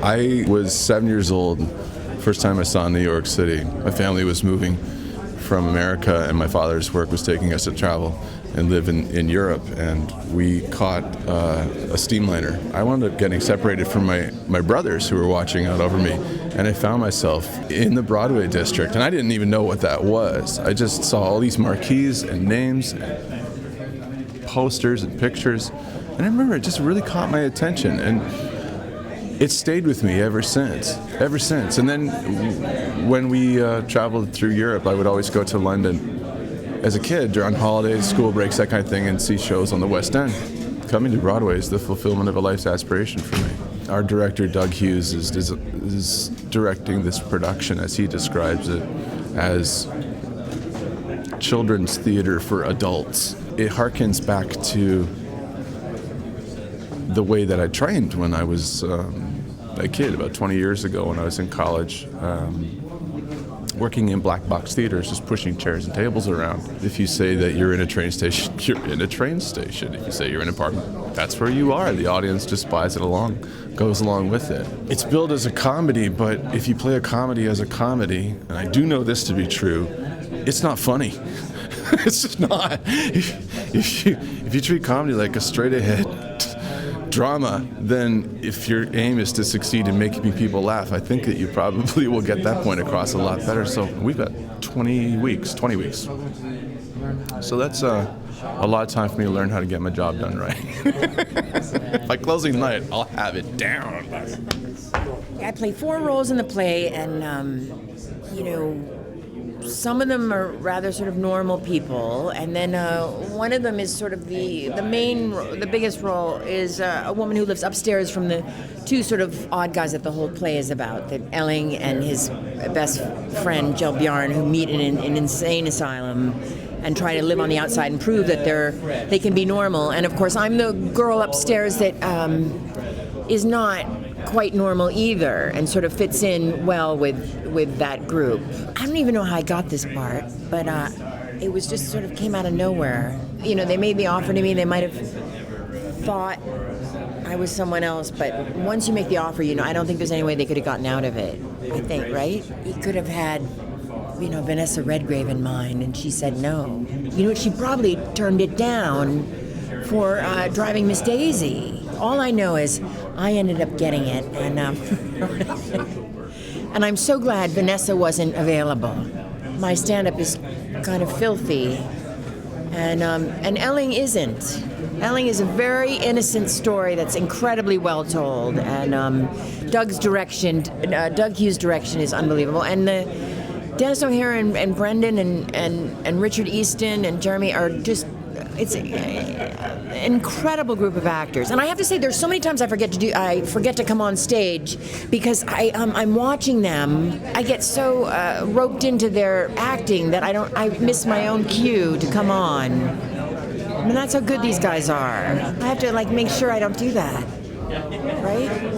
I was 7 years old, first time I saw New York City. My family was moving from America, and my father's work was taking us to travel and live in Europe, and we caught a steamliner. I wound up getting separated from my brothers who were watching out over me, and I found myself in the Broadway district, and I didn't even know what that was. I just saw all these marquees and names and posters and pictures, and I remember it just really caught my attention, and it stayed with me ever since. And then when we traveled through Europe, I would always go to London as a kid during holidays, school breaks, that kind of thing, and see shows on the West End. Coming to Broadway is the fulfillment of a life's aspiration for me. Our director, Doug Hughes, is directing this production, as he describes it, as children's theater for adults. It harkens back to the way that I trained when I was a kid, about 20 years ago when I was in college, working in black box theaters, just pushing chairs and tables around. If you say that you're in a train station, you're in a train station. If you say you're in an apartment, that's where you are. The audience just buys it along, goes along with it. It's billed as a comedy, but if you play a comedy as a comedy, and I do know this to be true, it's not funny. It's just not. If you treat comedy like a straight ahead drama, then if your aim is to succeed in making people laugh, I think that you probably will get that point across a lot better. So we've got 20 weeks. So that's a lot of time for me to learn how to get my job done right. By closing night, I'll have it down. I play 4 roles in the play, and some of them are rather sort of normal people, and then one of them is sort of the biggest role is a woman who lives upstairs from the 2 sort of odd guys that the whole play is about, that Elling and his best friend Jill Bjarn, who meet in an insane asylum and try to live on the outside and prove that they can be normal. And of course I'm the girl upstairs that is not quite normal either, and sort of fits in well with that group. I don't even know how I got this part, but it was just sort of came out of nowhere. They made the offer to me. They might have thought I was someone else, but once you make the offer, I don't think there's any way they could have gotten out of it. I think, right? He could have had, Vanessa Redgrave in mind, and she said no. She probably turned it down for Driving Miss Daisy. All I know is I ended up getting it, and and I'm so glad Vanessa wasn't available. My stand-up is kind of filthy, and Elling isn't. Elling is a very innocent story that's incredibly well told, and Doug Hughes' direction is unbelievable, and Dennis O'Hare and Brendan and Richard Easton and Jeremy are just. It's an incredible group of actors, and I have to say, there's so many times I forget to come on stage because I'm watching them. I get so roped into their acting that I miss my own cue to come on. I mean, that's how good these guys are. I have to make sure I don't do that, right?